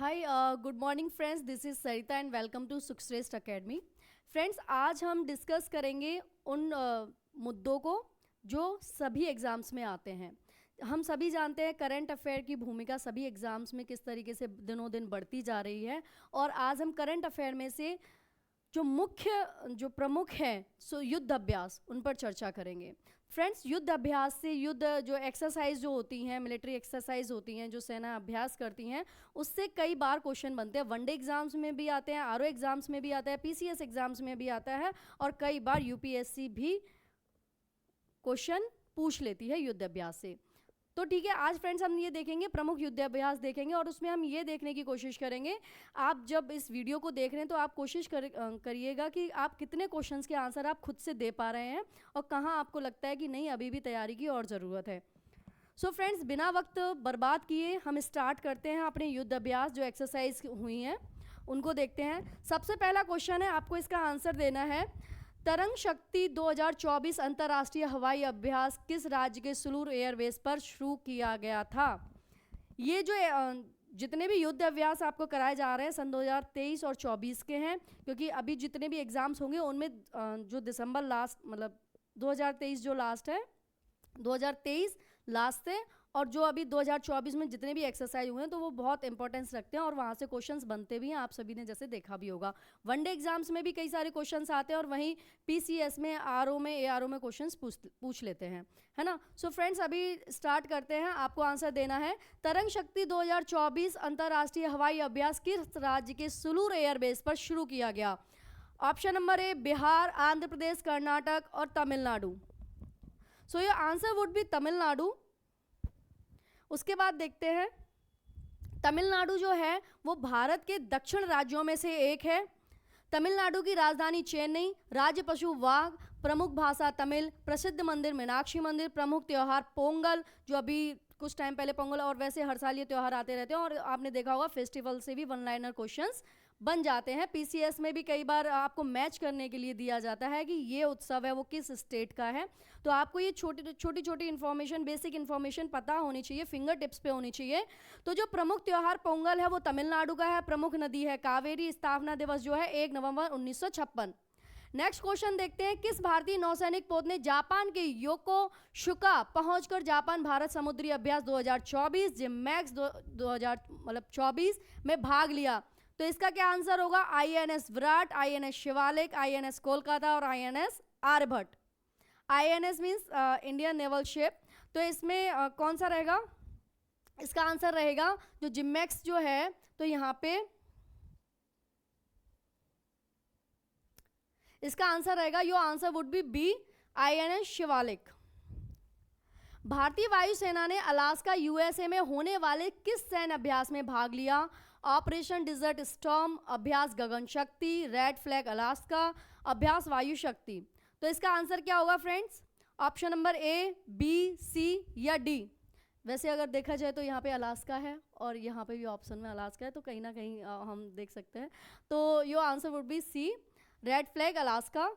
Hi good morning friends, this is Sarita and welcome to Sukhshreshth academy. Friends, आज हम discuss करेंगे उन मुद्दों को जो सभी एग्ज़ाम्स में आते हैं। हम सभी जानते हैं करंट अफेयर की भूमिका सभी एग्ज़ाम्स में किस तरीके से दिनों दिन बढ़ती जा रही है, और आज हम करंट अफेयर में से जो प्रमुख हैं सो युद्ध अभ्यास उन पर चर्चा करेंगे। फ्रेंड्स, युद्ध अभ्यास से युद्ध जो एक्सरसाइज जो होती हैं, मिलिट्री एक्सरसाइज होती हैं, जो सेना अभ्यास करती हैं, उससे कई बार क्वेश्चन बनते हैं। वनडे एग्जाम्स में भी आते हैं, आरओ एग्जाम्स में भी आता है, पीसीएस एग्जाम्स में भी आता है, और कई बार यूपीएससी भी क्वेश्चन पूछ लेती है युद्ध अभ्यास से। तो ठीक है, आज फ्रेंड्स हम ये देखेंगे, प्रमुख युद्ध अभ्यास देखेंगे, और उसमें हम ये देखने की कोशिश करेंगे, आप जब इस वीडियो को देख रहे हैं तो आप कोशिश करिएगा कि आप कितने क्वेश्चंस के आंसर आप खुद से दे पा रहे हैं, और कहाँ आपको लगता है कि नहीं अभी भी तैयारी की और ज़रूरत है। सो फ्रेंड्स, बिना वक्त बर्बाद किए हम स्टार्ट करते हैं अपने युद्ध अभ्यास जो एक्सरसाइज हुई हैं उनको देखते हैं। सबसे पहला क्वेश्चन है, आपको इसका आंसर देना है, तरंग शक्ति 2024 अंतर्राष्ट्रीय हवाई अभ्यास किस राज्य के सुलूर एयरबेस पर शुरू किया गया था। ये जो जितने भी युद्ध अभ्यास आपको कराए जा रहे हैं सन 2023 और 24 के हैं, क्योंकि अभी जितने भी एग्जाम्स होंगे उनमें जो दिसंबर लास्ट मतलब 2023 जो लास्ट है, 2023 लास्ट है, और जो अभी 2024 में जितने भी एक्सरसाइज हुए हैं तो वो बहुत इंपॉर्टेंस रखते हैं और वहाँ से क्वेश्चंस बनते भी हैं। आप सभी ने जैसे देखा भी होगा, वनडे एग्जाम्स में भी कई सारे क्वेश्चंस आते हैं, और वहीं पीसीएस में, आरओ में, एआरओ में क्वेश्चंस पूछ लेते हैं, है ना। सो फ्रेंड्स, अभी स्टार्ट करते हैं। आपको आंसर देना है, तरंग शक्ति 2024 अंतर्राष्ट्रीय हवाई अभ्यास किस राज्य के सुलूर एयरबेस पर शुरू किया गया। Option number A Bihar, Andhra Pradesh, Karnataka और Tamil Nadu. So your answer would be Tamil Nadu. उसके बाद देखते हैं, तमिलनाडु जो है वो भारत के दक्षिण राज्यों में से एक है। तमिलनाडु की राजधानी चेन्नई, राज्य पशु वाघ, प्रमुख भाषा तमिल, प्रसिद्ध मंदिर मीनाक्षी मंदिर, प्रमुख त्यौहार पोंगल, जो अभी कुछ टाइम पहले पोंगल, और वैसे हर साल ये त्यौहार आते रहते हैं, और आपने देखा होगा फेस्टिवल से भी वन लाइनर क्वेश्चंस बन जाते हैं। पीसीएस में भी कई बार आपको मैच करने के लिए दिया जाता है कि ये उत्सव है वो किस स्टेट का है, तो आपको ये छोटी इन्फॉर्मेशन, बेसिक इन्फॉर्मेशन पता होनी चाहिए, फिंगर टिप्स पे होनी चाहिए। तो जो प्रमुख त्यौहार पोंगल है वो तमिलनाडु का है, प्रमुख नदी है कावेरी, स्थापना दिवस जो है 1 नवंबर 1956। नेक्स्ट क्वेश्चन देखते हैं, किस भारतीय नौसैनिक पोत ने जापान के योकोसुका पहुंचकर जापान भारत समुद्री अभ्यास 2024 जिमैक्स 2024 में भाग लिया। तो इसका क्या आंसर होगा, INS Viraat, INS Shivalik, INS Kolkata और INS Aryabhata. INS means Indian naval ship. तो इसमें कौन सा रहेगा, इसका आंसर रहेगा जो जिमैक्स जो है, तो यहाँ पे इसका आंसर रहेगा, your answer would be B, INS Shivalik. भारतीय वायुसेना ने अलास्का यूएसए में होने वाले किस सैन्य अभ्यास में भाग लिया। ऑपरेशन डिजर्ट स्टॉर्म, अभ्यास गगन शक्ति, रेड फ्लैग अलास्का, अभ्यास वायु शक्ति। तो इसका आंसर क्या होगा friends, option number A, B, C या डी। वैसे अगर देखा जाए तो यहाँ पे अलास्का है और यहाँ पे भी ऑप्शन में अलास्का है, तो कहीं ना कहीं हम देख सकते हैं, तो your answer would be C, red flag Alaska.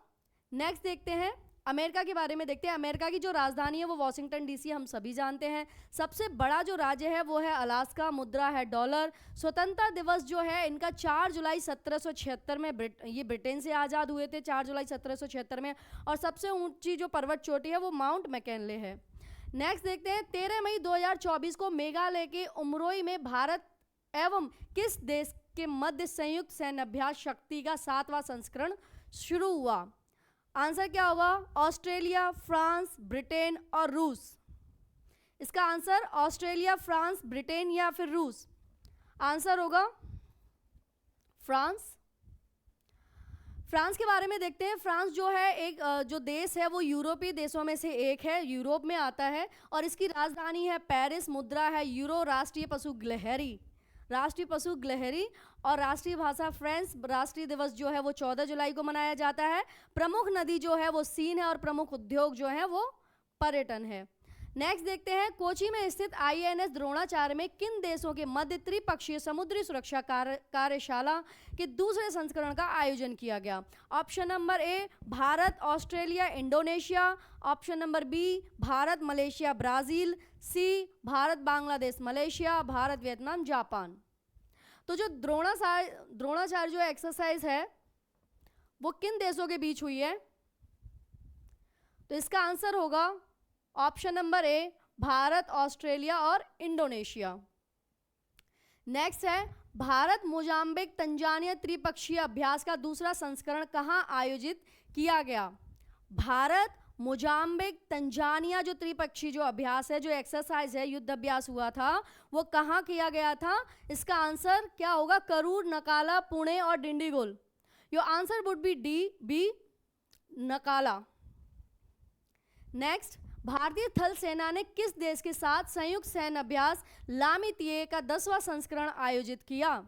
Next देखते हैं, अमेरिका के बारे में देखते हैं। अमेरिका की जो राजधानी है वो वॉशिंगटन डीसी, हम सभी जानते हैं। सबसे बड़ा जो राज्य है वो है अलास्का, मुद्रा है डॉलर। स्वतंत्रता दिवस जो है इनका 4 जुलाई 1776 में, ये ब्रिटेन से आज़ाद हुए थे 4 जुलाई 1776 में, और सबसे ऊंची जो पर्वत चोटी है वो माउंट मैकिनले है। नेक्स्ट देखते हैं, 13 मई 2024 को मेघालय के उमरोई में भारत एवं किस देश के मध्य संयुक्त सैन्य अभ्यास शक्ति का 7वां संस्करण शुरू हुआ। आंसर क्या होगा, ऑस्ट्रेलिया, फ्रांस, ब्रिटेन और रूस। इसका आंसर ऑस्ट्रेलिया, फ्रांस, ब्रिटेन या फिर रूस। आंसर होगा फ्रांस। फ्रांस के बारे में देखते हैं। फ्रांस जो है एक जो देश है वो यूरोपीय देशों में से एक है, यूरोप में आता है, और इसकी राजधानी है पेरिस, मुद्रा है यूरो, राष्ट्रीय पशु गिलहरी, और राष्ट्रीय भाषा फ्रेंच। राष्ट्रीय दिवस जो है वो 14 जुलाई को मनाया जाता है। प्रमुख नदी जो है वो सीन है, और प्रमुख उद्योग जो है वो पर्यटन है। नेक्स्ट देखते हैं, कोची में स्थित आईएनएस द्रोणाचार्य में किन देशों के मध्य त्रिपक्षीय समुद्री सुरक्षा कार्यशाला के दूसरे संस्करण का आयोजन किया गया। Option number A, Bharat, Australia, Indonesia. Option number B, Bharat, Malaysia, Brazil. C, Bharat, Bangladesh, Malaysia. Bharat, Vietnam, Japan. तो जो द्रोणाचार्य जो एक्सरसाइज है वो किन देशों के बीच हुई है? तो इसका आंसर होगा option number A, Bharat, Australia और इंडोनेशिया। नेक्स्ट है, भारत मोजाम्बिक तंजानिया त्रिपक्षीय अभ्यास का दूसरा संस्करण कहां आयोजित किया गया? भारत मोजाम्बिक तंजानिया जो त्रिपक्षीय जो अभ्यास है, जो एक्सरसाइज है, युद्ध अभ्यास हुआ था, वो कहां किया गया था? इसका आंसर क्या होगा? करूर, नकाला, पुणे और Dindigul. Your answer would be D, B, Nakala. Next, भारतीय थल सेना ने किस देश के साथ संयुक्त सैन्य अभ्यास लामितिये का 10वां संस्करण आयोजित किया?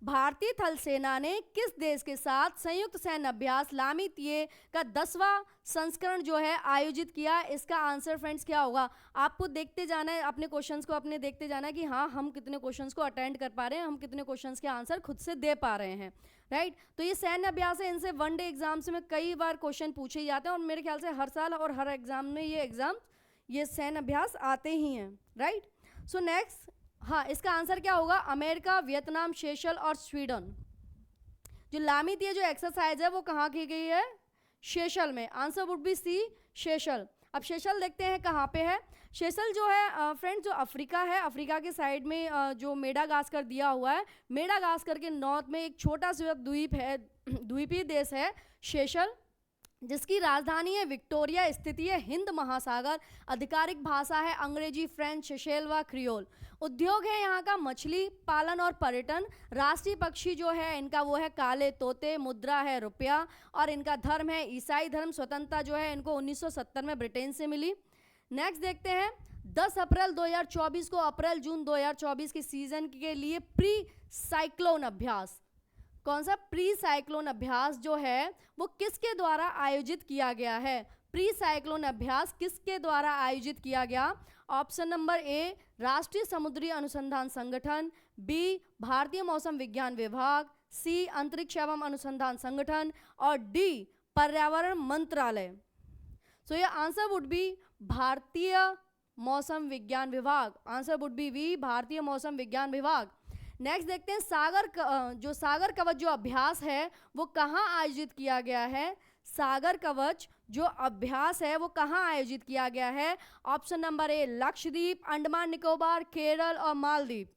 भारतीय थल सेना ने किस देश के साथ संयुक्त सैन्य अभ्यास लामितिये का 10वां संस्करण जो है आयोजित किया? इसका आंसर फ्रेंड्स क्या होगा? आपको देखते जाना है, अपने क्वेश्चंस को अपने देखते जाना है कि हाँ हम कितने क्वेश्चंस को अटेंड कर पा रहे हैं, हम कितने क्वेश्चंस के आंसर खुद से दे पा रहे हैं, राइट। तो ये सैन्य अभ्यास है, इनसे वन डे एग्जाम्स में कई बार क्वेश्चन पूछे जाते हैं और मेरे ख्याल से हर साल और हर एग्जाम में ये सैन्य अभ्यास आते ही हैं, राइट। सो नेक्स्ट, हाँ इसका आंसर क्या होगा? अमेरिका, वियतनाम, सेशल और स्वीडन। जो लामितिये जो एक्सरसाइज है वो कहाँ की गई है? सेशल में। Answer would be C, Seychelles. अब सेशल देखते हैं कहाँ पे है। सेशल जो है फ्रेंड्स जो अफ्रीका है, अफ्रीका के साइड में जो मेडागास्कर दिया हुआ है, मेडागास्कर के नॉर्थ में एक छोटा सा द्वीप है, द्वीपीय देश है सेशल, जिसकी राजधानी है विक्टोरिया, स्थिति है हिंद महासागर, आधिकारिक भाषा है अंग्रेजी, फ्रेंच, सेशेल व क्रियोल। उद्योग है यहाँ का मछली पालन और पर्यटन। राष्ट्रीय पक्षी जो है इनका वो है काले तोते, मुद्रा है रुपया और इनका धर्म है ईसाई धर्म। स्वतंत्रता जो है इनको 1970 में ब्रिटेन से मिली। नेक्स्ट देखते हैं, 10 अप्रैल 2024 को अप्रैल जून 2024 के सीजन के लिए प्री साइक्लोन अभ्यास, कौन सा प्री साइक्लोन अभ्यास जो है वो किसके द्वारा आयोजित किया गया है? प्री साइक्लोन अभ्यास किसके द्वारा आयोजित किया गया? ऑप्शन नंबर ए, राष्ट्रीय समुद्री अनुसंधान संगठन, बी, भारतीय मौसम विज्ञान विभाग, सी, अंतरिक्ष एवं अनुसंधान संगठन और डी, पर्यावरण मंत्रालय। सो ये आंसर वुड बी भारतीय मौसम विज्ञान विभाग। आंसर वुड बी वी, भारतीय मौसम विज्ञान विभाग। नेक्स्ट देखते हैं, सागर कवच जो अभ्यास है वो कहाँ आयोजित किया गया है? सागर कवच जो अभ्यास है वो कहाँ आयोजित किया गया है? ऑप्शन नंबर ए, लक्षद्वीप, अंडमान निकोबार, केरल और मालदीव।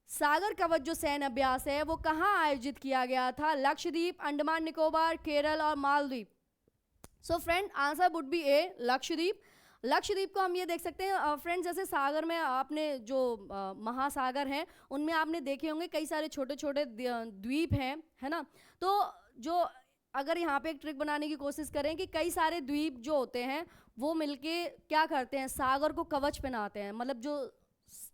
सागर कवच जो सैन्य अभ्यास है वो कहाँ आयोजित किया गया था? लक्षद्वीप, अंडमान निकोबार, केरल और Maldives. So friend answer would be A, Lakshadweep. Lakshadweep को हम ये देख सकते हैं फ्रेंड्स, जैसे सागर में आपने जो महासागर हैं उनमें आपने देखे होंगे कई सारे छोटे छोटे द्वीप हैं, है ना। तो जो अगर यहाँ पे एक ट्रिक बनाने की कोशिश करें कि कई सारे द्वीप जो होते हैं वो मिलके क्या करते हैं? सागर को कवच पहनाते हैं। मतलब जो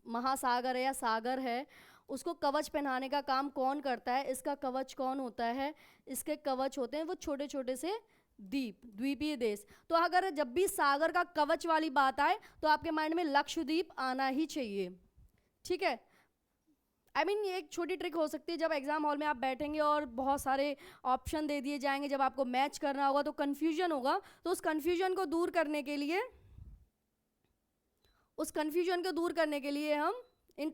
महासागर है या सागर है उसको कवच पहनाने का काम कौन करता है? इसका कवच कौन होता है? इसके कवच होते हैं वो छोटे छोटे से द्वीपीय देश। तो अगर जब भी सागर का कवच वाली बात आए तो आपके माइंड में लक्षद्वीप आना ही चाहिए, ठीक है। आई मीन ये एक छोटी ट्रिक हो सकती है, जब एग्जाम हॉल में आप बैठेंगे और बहुत सारे ऑप्शन दे दिए जाएंगे, जब आपको मैच करना होगा तो कंफ्यूजन होगा। तो उस कंफ्यूजन को दूर करने के लिए हम इन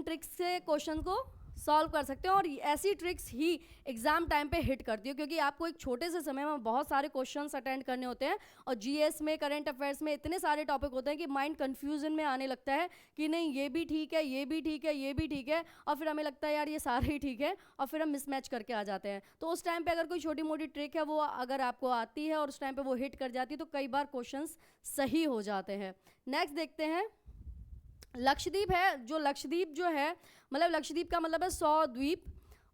ट्रिक्स से क्वेश्चन को सॉल्व कर सकते हैं और ऐसी ट्रिक्स ही एग्जाम टाइम पे हिट करती है, क्योंकि आपको एक छोटे से समय में बहुत सारे क्वेश्चंस अटेंड करने होते हैं और जीएस में, करंट अफेयर्स में इतने सारे टॉपिक होते हैं कि माइंड कंफ्यूजन में आने लगता है कि नहीं ये भी ठीक है, ये भी ठीक है, ये भी ठीक है, और फिर हमें लगता है यार ये सारे ही ठीक है और फिर हम मिसमैच करके आ जाते हैं। तो उस टाइम पर अगर कोई छोटी मोटी ट्रिक है वो अगर आपको आती है और उस टाइम पर वो हिट कर जाती है तो कई बार क्वेश्चन सही हो जाते हैं। नेक्स्ट देखते हैं, लक्षद्वीप है, जो लक्षद्वीप जो है मतलब लक्षद्वीप का मतलब है 100 द्वीप,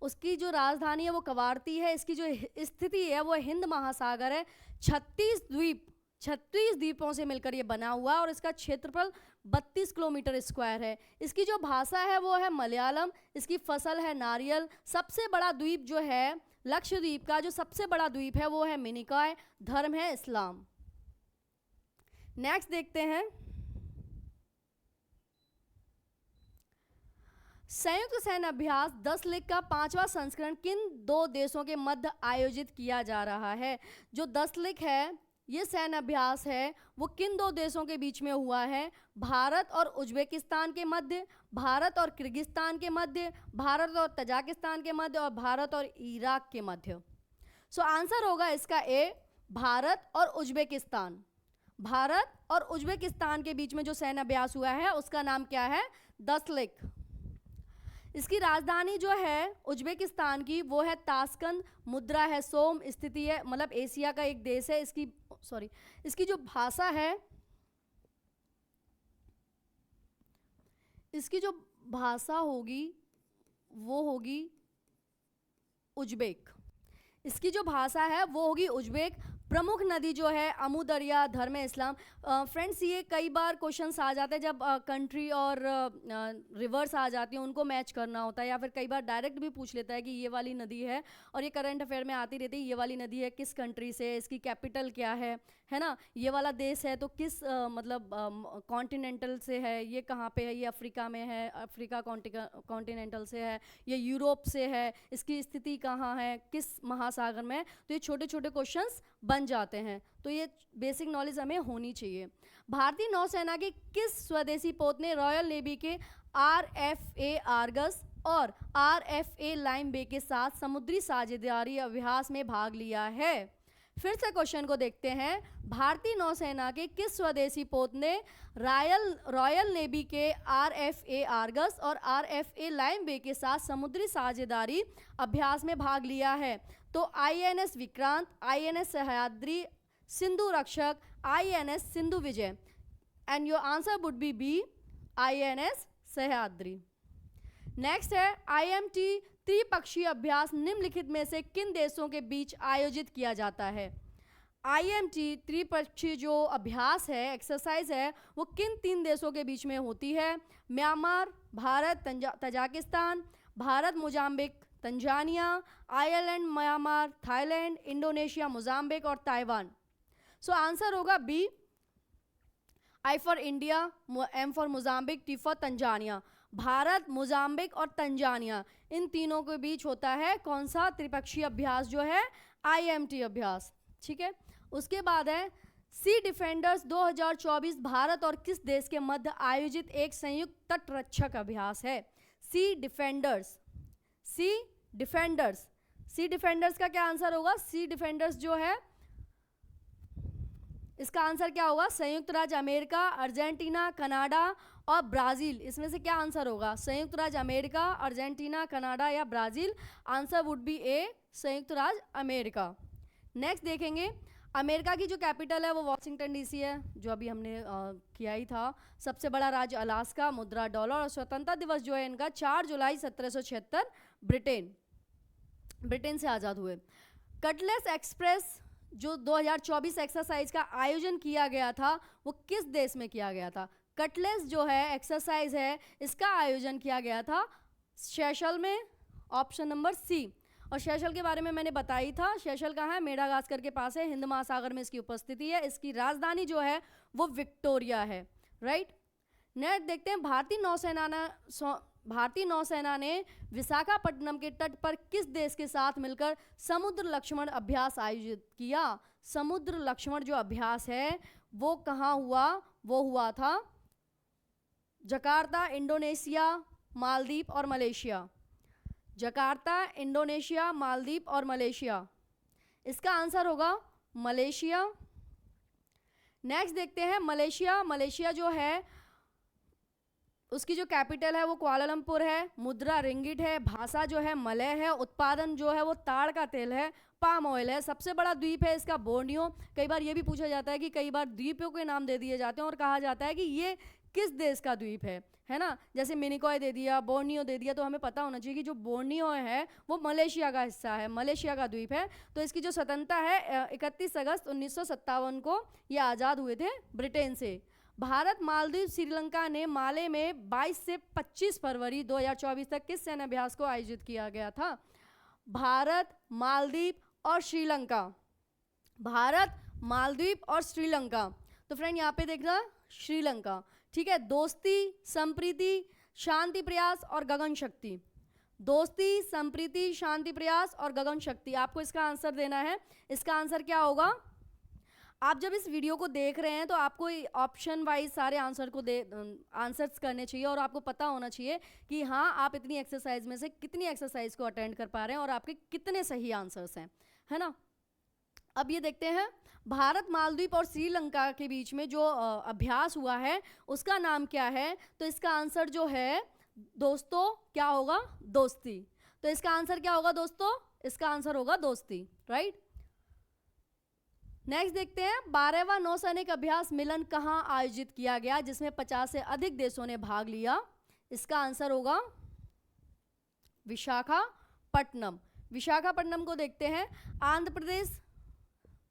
उसकी जो राजधानी है वो कवारती है, इसकी जो स्थिति है वो हिंद महासागर है, 36 द्वीपों से मिलकर ये बना हुआ है और इसका क्षेत्रफल 32 किलोमीटर स्क्वायर है। इसकी जो भाषा है वो है मलयालम, इसकी फसल है नारियल। सबसे बड़ा द्वीप जो है लक्षद्वीप का, जो सबसे बड़ा द्वीप है वो है मिनिकॉय, धर्म है इस्लाम। नेक्स्ट देखते हैं, संयुक्त सैन्य अभ्यास 10 लीग का 5वां संस्करण किन 2 देशों के मध्य आयोजित किया जा रहा है? जो 10 लीग है ये सैन्य अभ्यास है वो किन दो देशों के बीच में हुआ है? भारत और उज्बेकिस्तान के मध्य, भारत और किर्गिस्तान के मध्य, भारत और तजाकिस्तान के मध्य और भारत और इराक के मध्य। सो आंसर होगा इसका ए, भारत और उज्बेकिस्तान। भारत और उज्बेकिस्तान के बीच में जो सैन्य अभ्यास हुआ है उसका नाम क्या है? दस्तलिक। इसकी राजधानी जो है उज्बेकिस्तान की वो है ताशकंद, मुद्रा है सोम, स्थिति है मतलब एशिया का एक देश है। इसकी जो भाषा है, इसकी जो भाषा होगी वो होगी उज्बेक। इसकी जो भाषा है वो होगी उज्बेक। प्रमुख नदी जो है अमू दरिया, धर्म इस्लाम। फ्रेंड्स ये कई बार क्वेश्चंस आ जाते हैं जब कंट्री और रिवर्स आ जाती हैं, उनको मैच करना होता है, या फिर कई बार डायरेक्ट भी पूछ लेता है कि ये वाली नदी है, और ये करंट अफेयर में आती रहती है, ये वाली नदी है किस कंट्री से, इसकी कैपिटल क्या है ना, ये वाला देश है तो किस मतलब कॉन्टिनेंटल से है, ये कहाँ पे है, ये अफ्रीका में है, अफ्रीका कॉन्टिनेंटल से है, ये यूरोप से है, इसकी स्थिति कहाँ है, किस महासागर में है। तो ये छोटे छोटे क्वेश्चंस बन जाते हैं, तो ये बेसिक नॉलेज हमें होनी चाहिए। भारतीय नौसेना के किस स्वदेशी पोत ने रॉयल नेवी के RFA आर्गस और RFA लाइम बे के साथ समुद्री साझेदारी अभ्यास में भाग लिया है? फिर से क्वेश्चन को देखते हैं। भारतीय नौसेना के किस स्वदेशी पोत ने रॉयल नेवी के RFA आर्गस और RFA लाइम बे के साथ समुद्री साझेदारी अभ्यास में भाग लिया है? तो INS Vikrant, INS Sahyadri, Sindhu Rakshak, INS Sindhu Vijay. And your answer would be B, INS Sahyadri. Next है IMT त्रिपक्षीय अभ्यास निम्नलिखित में से किन देशों के बीच आयोजित किया जाता है? IMT त्रिपक्षीय जो अभ्यास है, एक्सरसाइज है, वो किन तीन देशों के बीच में होती है? Myanmar, Bharat, Tajikistan, Bharat, Mozambique, Tanzania, Ireland, Myanmar, Thailand, Indonesia, Mozambique और ताइवान। सो आंसर होगा B, I for India, M for Mozambique, T for Tanzania. Bharat, Mozambique और तंजानिया, इन तीनों के बीच होता है कौन सा त्रिपक्षीय अभ्यास जो है? IMT अभ्यास। ठीक है, उसके बाद है सी डिफेंडर्स 2024 भारत और किस देश के मध्य आयोजित एक संयुक्त तटरक्षक अभ्यास है? सी डिफेंडर्स, सी डिफेंडर्स, सी डिफेंडर्स का क्या आंसर होगा? सी डिफेंडर्स जो है इसका आंसर क्या होगा? संयुक्त राज्य अमेरिका, अर्जेंटीना, कनाडा और ब्राजील। इसमें से क्या आंसर होगा? संयुक्त राज्य अमेरिका, अर्जेंटीना, कनाडा या ब्राजील। आंसर वुड बी ए, संयुक्त राज्य अमेरिका। नेक्स्ट देखेंगे, अमेरिका की जो कैपिटल है वो वॉशिंगटन DC है, जो अभी हमने किया ही था। सबसे बड़ा राज्य अलास्का, मुद्रा डॉलर, और स्वतंत्रता दिवस जो है इनका 4 जुलाई 1776, ब्रिटेन से आज़ाद हुए। कटलेस एक्सप्रेस जो 2024 एक्सरसाइज का आयोजन किया गया था वो किस देश में किया गया था? कटलेस जो है एक्सरसाइज है इसका आयोजन किया गया था सेशल में, ऑप्शन नंबर सी। और सेशल के बारे में मैंने बताई था, सेशल कहाँ है? मेडागास्कर के पास है, हिंद महासागर में इसकी उपस्थिति है। इसकी राजधानी जो है वो विक्टोरिया है, राइट। नेक्स्ट देखते हैं, भारतीय नौसेना ने विशाखापट्टनम के तट पर किस देश के साथ मिलकर समुद्र लक्ष्मण अभ्यास आयोजित किया? समुद्र लक्ष्मण जो अभ्यास है वो कहाँ हुआ? वो हुआ था जकार्ता, इंडोनेशिया, मालदीव और मलेशिया। जकार्ता, इंडोनेशिया, मालदीव और मलेशिया। इसका आंसर होगा मलेशिया। नेक्स्ट देखते हैं मलेशिया। मलेशिया जो है उसकी जो कैपिटल है वो कुआलालंपुर है, मुद्रा रिंगिट है, भाषा जो है मलय है, उत्पादन जो है वो ताड़ का तेल है, पाम ऑयल है। सबसे बड़ा द्वीप है इसका बोर्नियो। कई बार ये भी पूछा जाता है कि कई बार द्वीपों के नाम दे दिए जाते हैं और कहा जाता है कि ये किस देश का द्वीप है ना। जैसे मिनिकॉय दे दिया, बोर्नियो दे दिया, तो हमें पता होना चाहिए कि जो बोर्नियो है वो मलेशिया का हिस्सा है, मलेशिया का द्वीप है। तो इसकी जो स्वतंत्रता है 31 अगस्त 1957 को ये आज़ाद हुए थे ब्रिटेन से। भारत, मालदीव, श्रीलंका ने माले में 22 से 25 फरवरी 2024 तक किस सैन्य अभ्यास को आयोजित किया गया था? भारत, मालदीव और श्रीलंका। भारत, मालदीव और श्रीलंका। तो फ्रेंड यहाँ पे देखना श्रीलंका, ठीक है। दोस्ती, संप्रीति, शांति प्रयास और गगन शक्ति। दोस्ती, संप्रीति, शांति प्रयास और गगन शक्ति, आपको इसका आंसर देना है। इसका आंसर क्या होगा? आप जब इस वीडियो को देख रहे हैं तो आपको ऑप्शन वाइज सारे आंसर्स करने चाहिए और आपको पता होना चाहिए कि हाँ आप इतनी एक्सरसाइज में से कितनी एक्सरसाइज को अटेंड कर पा रहे हैं और आपके कितने सही आंसर्स हैं, है ना। अब ये देखते हैं, भारत मालदीव और श्रीलंका के बीच में जो अभ्यास हुआ है उसका नाम क्या है? तो इसका आंसर जो है दोस्तों क्या होगा? दोस्ती। तो इसका आंसर क्या होगा दोस्तों? इसका आंसर होगा दोस्ती, राइट। नेक्स्ट देखते हैं, 12वां नौसैनिक अभ्यास मिलन कहाँ आयोजित किया गया जिसमें 50 से अधिक देशों ने भाग लिया? इसका आंसर होगा विशाखापट्टनम। विशाखापट्टनम को देखते हैं,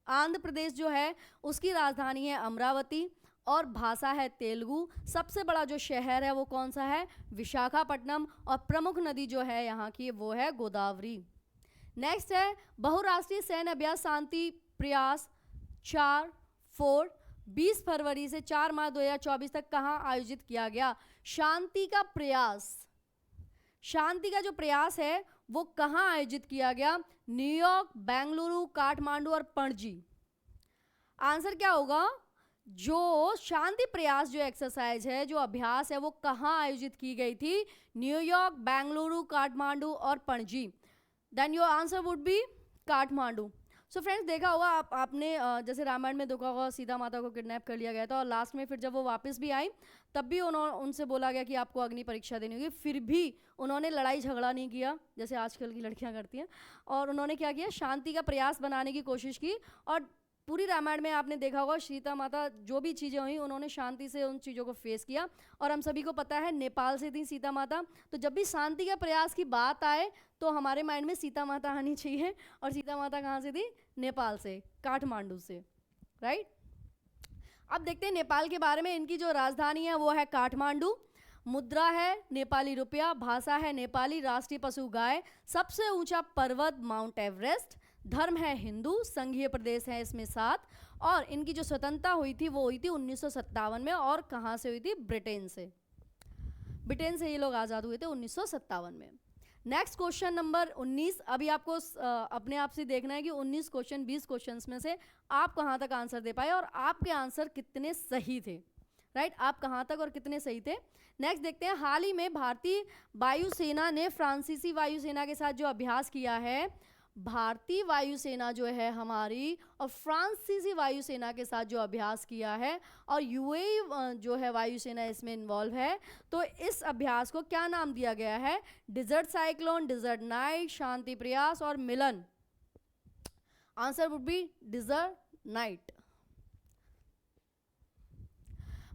आंध्र प्रदेश जो है उसकी राजधानी है अमरावती और भाषा है तेलुगु। सबसे बड़ा जो शहर है वो कौन सा है? विशाखापट्टनम। और प्रमुख नदी जो है यहाँ की वो है गोदावरी। नेक्स्ट है, बहुराष्ट्रीय सैन्य अभ्यास शांति प्रयास 20 फरवरी से 4 मार्च 2024 तक कहाँ आयोजित किया गया? शांति का जो प्रयास है वो कहाँ आयोजित किया गया? न्यूयॉर्क, बेंगलुरु, काठमांडू और पणजी। आंसर क्या होगा? जो शांति प्रयास जो एक्सरसाइज है, जो अभ्यास है, वो कहाँ आयोजित की गई थी? न्यूयॉर्क, बेंगलुरु, काठमांडू और Panaji. Then your answer would be Kathmandu. So friends, देखा होगा आपने जैसे रामायण में देखा होगा सीता माता को किडनैप कर लिया गया था और लास्ट में फिर जब वो वापस भी आई तब भी उनसे बोला गया कि आपको अग्नि परीक्षा देनी होगी, फिर भी उन्होंने लड़ाई झगड़ा नहीं किया जैसे आजकल की लड़कियां करती हैं, और उन्होंने क्या किया? शांति का प्रयास बनाने की कोशिश की। और पूरी रामायण में आपने देखा होगा सीता माता जो भी चीज़ें हुई उन्होंने शांति से उन चीज़ों को फेस किया। और हम सभी को पता है नेपाल से थी सीता माता, तो जब भी शांति का प्रयास की बात आए तो हमारे माइंड में सीता माता आनी चाहिए। और सीता माता कहाँ से थी? नेपाल से, काठमांडू से, राइट। अब देखते हैं नेपाल के बारे में। इनकी जो राजधानी है वो है काठमांडू। मुद्रा है नेपाली रुपया, भाषा है नेपाली, राष्ट्रीय पशु गाय, सबसे ऊंचा पर्वत माउंट एवरेस्ट, धर्म है हिंदू, संघीय प्रदेश है इसमें 7, और इनकी जो स्वतंत्रता हुई थी वो हुई थी 1957 में। और कहाँ से हुई थी? ब्रिटेन से। ब्रिटेन से ये लोग आज़ाद हुए थे 1957 में। Next question number 19। अभी आपको अपने आप से देखना है कि 19 क्वेश्चन 20 क्वेश्चन में से आप कहाँ तक आंसर दे पाए और आपके आंसर कितने सही थे, राइट। आप कहाँ तक और कितने सही थे। नेक्स्ट देखते हैं, हाल ही में भारतीय वायुसेना ने फ्रांसीसी वायुसेना के साथ जो अभ्यास किया है, भारतीय वायुसेना जो है हमारी और फ्रांसीसी वायुसेना के साथ जो अभ्यास किया है, और यूएई जो है वायुसेना इसमें इन्वॉल्व है, तो इस अभ्यास को क्या नाम दिया गया है? Desert Cyclone, Desert Knight, Shanti Prayas और Milan. Answer would be Desert Knight.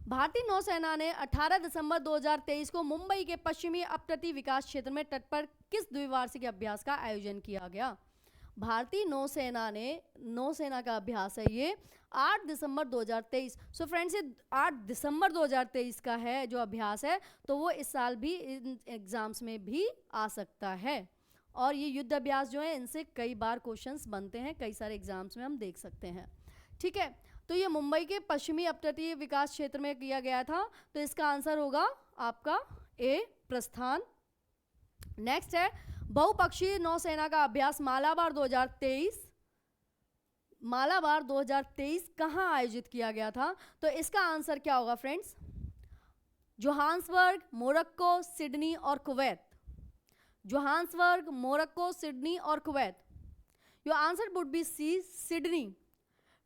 भारतीय नौसेना ने 18 दिसंबर 2023 को मुंबई के पश्चिमी अपतटीय विकास क्षेत्र में तट पर किस द्विवार्षिक अभ्यास का आयोजन किया गया? भारतीय नौसेना का अभ्यास है ये 8 दिसंबर 2023। सो फ्रेंड्स, ये 8 दिसंबर 2023 का है जो अभ्यास है, तो वो इस साल भी इन एग्जाम्स में भी आ सकता है। और ये युद्ध अभ्यास जो है इनसे कई बार क्वेश्चंस बनते हैं, कई सारे एग्जाम्स में हम देख सकते हैं, ठीक है। तो ये मुंबई के पश्चिमी अपतटीय विकास क्षेत्र में किया गया था, तो इसका आंसर होगा आपका ए, प्रस्थान। नेक्स्ट है, बहुपक्षीय नौसेना का अभ्यास मालाबार 2023 कहाँ आयोजित किया गया था? तो इसका आंसर क्या होगा फ्रेंड्स? जोहान्सबर्ग, मोरक्को, सिडनी और कुवैत। जोहान्सबर्ग, मोरक्को, सिडनी और Kuwait. Your answer would be C, Sydney.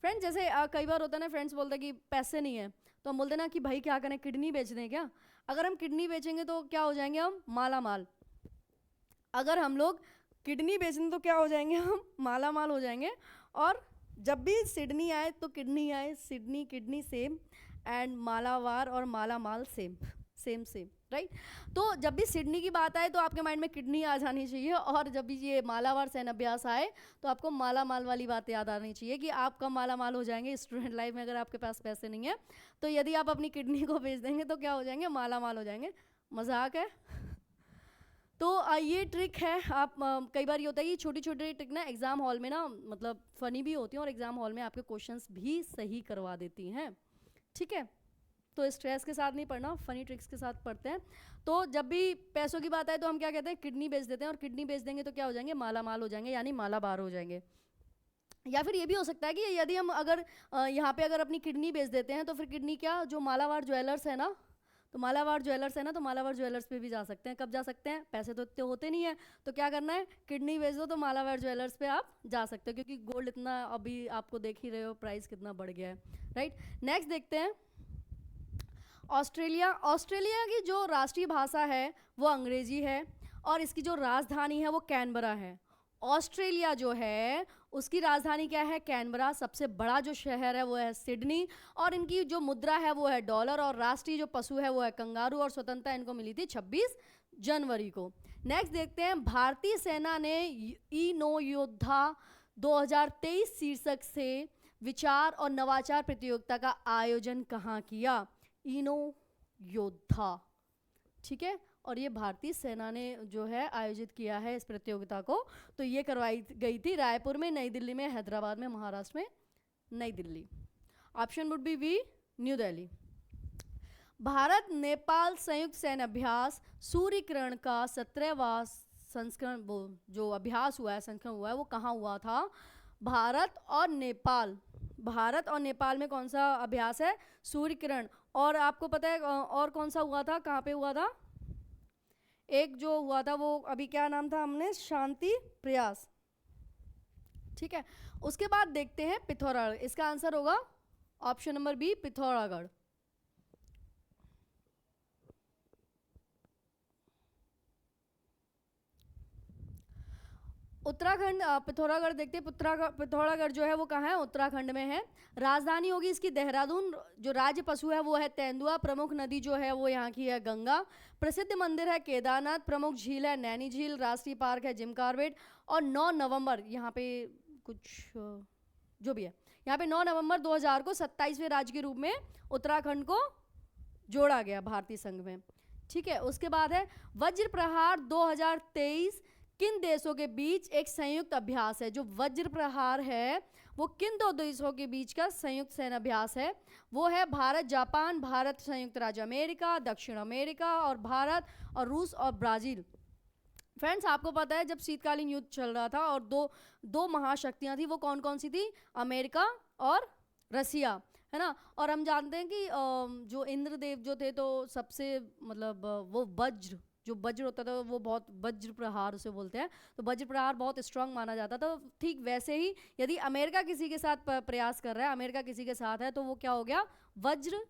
Friends, जैसे कई बार होता है ना, फ्रेंड्स बोलते हैं कि पैसे नहीं है, तो हम बोलते हैं ना कि भाई क्या करें, किडनी बेच दें क्या? अगर हम किडनी बेचेंगे तो क्या हो जाएंगे हम? माला माल। अगर हम लोग किडनी बेचें तो क्या हो जाएंगे? हम माला माल हो जाएंगे। और जब भी सिडनी आए तो किडनी आए, सिडनी किडनी सेम, एंड मालावार और माला माल सेम, राइट। तो जब भी सिडनी की बात आए तो आपके माइंड में किडनी आ जानी चाहिए, और जब भी ये मालावार सैन्य अभ्यास आए तो आपको माला माल वाली बात याद आनी चाहिए कि आप कब माला माल हो जाएंगे स्टूडेंट लाइफ में। अगर आपके पास पैसे नहीं है तो यदि आप अपनी किडनी को बेच देंगे तो क्या हो जाएंगे? माला माल हो जाएंगे। मजाक है। तो ये ट्रिक है। आप कई बार ये होता है कि छोटी छोटी ट्रिक ना एग्जाम हॉल में ना मतलब फनी भी होती हैं और एग्जाम हॉल में आपके क्वेश्चंस भी सही करवा देती हैं, ठीक है। तो स्ट्रेस के साथ नहीं पढ़ना, फनी ट्रिक्स के साथ पढ़ते हैं। तो जब भी पैसों की बात आए तो हम क्या कहते हैं? किडनी बेच देते हैं, और किडनी बेच देंगे तो क्या हो जाएंगे? माला माल हो जाएंगे, यानी माला बार हो जाएंगे। या फिर ये भी हो सकता है कि यदि हम अगर यहाँ पे अगर अपनी किडनी बेच देते हैं तो फिर किडनी क्या, जो मालाबार ज्वेलर्स है ना, तो मालाबार ज्वेलर्स है ना, तो मालाबार ज्वेलर्स पे भी जा सकते हैं। कब जा सकते हैं, पैसे तो इतने होते नहीं है, तो क्या करना है, किडनी बेच दो तो मालाबार ज्वेलर्स पे आप जा सकते हो, क्योंकि गोल्ड इतना अभी आपको देख ही रहे हो प्राइस कितना बढ़ गया है, राइट। नेक्स्ट देखते हैं ऑस्ट्रेलिया। ऑस्ट्रेलिया की जो राष्ट्रीय भाषा है वो अंग्रेजी है और इसकी जो राजधानी है वो कैनबरा है। ऑस्ट्रेलिया जो है उसकी राजधानी क्या है, कैनबरा। सबसे बड़ा जो शहर है वो है सिडनी और इनकी जो मुद्रा है वो है डॉलर और राष्ट्रीय जो पशु है वो है कंगारू और स्वतंत्रता इनको मिली थी 26 जनवरी को। नेक्स्ट देखते हैं भारतीय सेना ने इनो योद्धा 2023 शीर्षक से विचार और नवाचार प्रतियोगिता का आयोजन कहाँ किया, इनो योद्धा, ठीक है। और ये भारतीय सेना ने जो है आयोजित किया है इस प्रतियोगिता को। तो ये करवाई गई थी रायपुर में, नई दिल्ली में, हैदराबाद में, महाराष्ट्र में, Nai Delhi. Option would be V, new Delhi. Bharat Nepal संयुक्त सैन्य अभ्यास सूर्य किरण का 17वां संस्करण, वो जो अभ्यास हुआ है, संस्करण हुआ है, वो कहाँ हुआ था, भारत और नेपाल। भारत और नेपाल में कौन सा अभ्यास है, सूर्य किरण। और आपको पता है और कौन सा हुआ था, कहाँ पे हुआ था, एक जो हुआ था वो अभी क्या नाम था, हमने शांति प्रयास, ठीक है। उसके बाद देखते हैं पिथौरागढ़। इसका आंसर होगा option number B, Pithoragarh. Uttarakhand, Pithoragarh देखते हैं। पिथौरागढ़ जो है वो कहाँ है, उत्तराखंड में है। राजधानी होगी इसकी देहरादून। जो राज्य पशु है वो है तेंदुआ। प्रमुख नदी जो है वो यहाँ की है गंगा। प्रसिद्ध मंदिर है केदारनाथ। प्रमुख झील है नैनी झील। राष्ट्रीय पार्क है जिम कॉर्बेट। और 9 नवंबर यहाँ पे कुछ जो भी है, यहाँ पे 9 नवंबर 2000 को 27वें राज्य के रूप में उत्तराखंड को जोड़ा गया भारतीय संघ में, ठीक है। उसके बाद है वज्र प्रहार 2023 किन देशों के बीच एक संयुक्त अभ्यास है। जो वज्र प्रहार है वो किन 2 देशों के बीच का संयुक्त सैन्य अभ्यास है, वो है भारत जापान, भारत संयुक्त राज्य अमेरिका, दक्षिण अमेरिका और भारत और रूस और ब्राजील। फ्रेंड्स आपको पता है जब शीतकालीन युद्ध चल रहा था और दो महाशक्तियां थी, वो कौन कौन सी थी, अमेरिका और रसिया, है ना। और हम जानते हैं कि जो इंद्रदेव जो थे तो सबसे मतलब वो जो वज्र होता था वो बहुत, वज्र प्रहार उसे बोलते हैं, तो वज्र प्रहार बहुत स्ट्रांग माना जाता था। तो ठीक वैसे ही यदि अमेरिका किसी के साथ प्रयास कर रहा है, अमेरिका किसी के साथ है, तो वो क्या हो गया, वज्र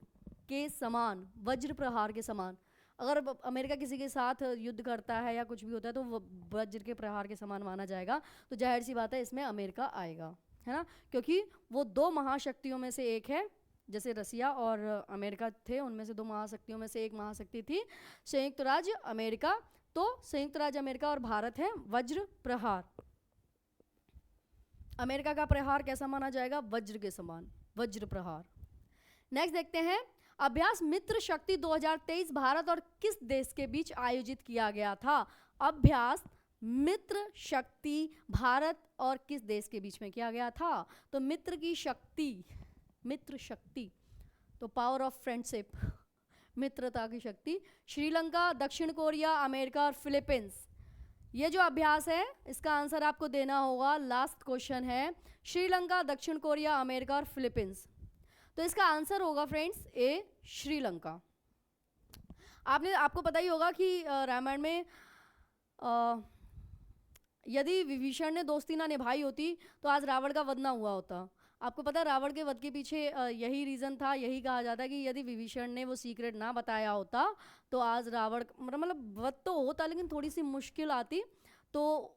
के समान, वज्र प्रहार के समान। अगर अमेरिका किसी के साथ युद्ध करता है या कुछ भी होता है तो वो वज्र के प्रहार के समान माना जाएगा। तो जाहिर सी बात है इसमें अमेरिका आएगा, है ना, क्योंकि वो 2 महाशक्तियों में से एक है। जैसे रसिया और अमेरिका थे, उनमें से 2 महाशक्तियों में से एक महाशक्ति थी संयुक्त राज्य अमेरिका। तो संयुक्त राज्य अमेरिका और भारत है वज्र प्रहार। अमेरिका का प्रहार कैसा माना जाएगा, वज्र के समान, वज्र प्रहार। नेक्स्ट देखते हैं अभ्यास मित्र शक्ति 2023 भारत और किस देश के बीच आयोजित किया गया था। अभ्यास मित्र शक्ति भारत और किस देश के बीच में किया गया था। तो मित्र की शक्ति, मित्र शक्ति तो पावर ऑफ फ्रेंडशिप, मित्रता की शक्ति, श्रीलंका, दक्षिण कोरिया, अमेरिका और फिलीपींस। ये जो अभ्यास है इसका आंसर आपको देना होगा, लास्ट क्वेश्चन है, श्रीलंका, दक्षिण कोरिया, अमेरिका और फिलीपींस। तो इसका आंसर होगा फ्रेंड्स ए, श्रीलंका। आपको पता ही होगा कि रामायण में यदि विभीषण ने दोस्ती ना निभाई होती तो आज रावण का वध ना हुआ होता। आपको पता है रावण के वध के पीछे यही रीज़न था, यही कहा जाता है कि यदि विभीषण ने वो सीक्रेट ना बताया होता तो आज रावण मतलब वध तो होता लेकिन थोड़ी सी मुश्किल आती। तो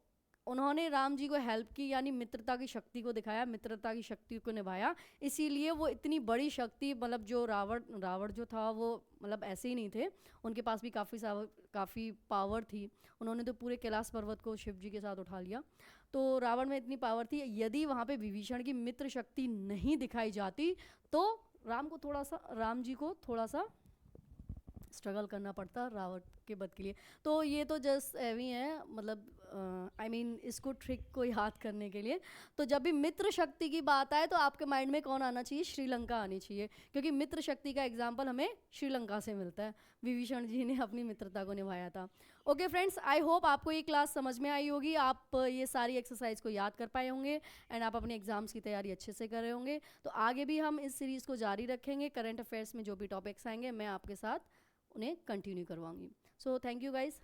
उन्होंने राम जी को हेल्प की, यानी मित्रता की शक्ति को दिखाया, मित्रता की शक्ति को निभाया, इसीलिए वो इतनी बड़ी शक्ति, मतलब जो रावण जो था वो मतलब ऐसे ही नहीं थे, उनके पास भी काफ़ी पावर थी। उन्होंने तो पूरे कैलाश पर्वत को शिव जी के साथ उठा लिया। तो रावण में इतनी पावर थी, यदि वहाँ पे विभीषण की मित्र शक्ति नहीं दिखाई जाती तो राम जी को थोड़ा सा स्ट्रगल करना पड़ता रावण के वध के लिए। तो ये तो जस्ट एवी है, मतलब आई मीन इसको ट्रिक को याद करने के लिए। तो जब भी मित्र शक्ति की बात आए तो आपके माइंड में कौन आना चाहिए? श्रीलंका आनी चाहिए, क्योंकि मित्र शक्ति का एग्जाम्पल हमें श्रीलंका से मिलता है। विभीषण जी ने अपनी मित्रता को निभाया था। ओके फ्रेंड्स, आई होप आपको ये क्लास समझ में आई होगी, आप ये सारी एक्सरसाइज को याद कर पाए होंगे एंड आप अपने एग्जाम्स की तैयारी अच्छे से कर रहे होंगे। तो आगे भी हम इस सीरीज़ को जारी रखेंगे, करंट अफेयर्स में जो भी टॉपिक्स आएंगे मैं आपके साथ उन्हें कंटिन्यू करवाऊंगी। So thank you guys.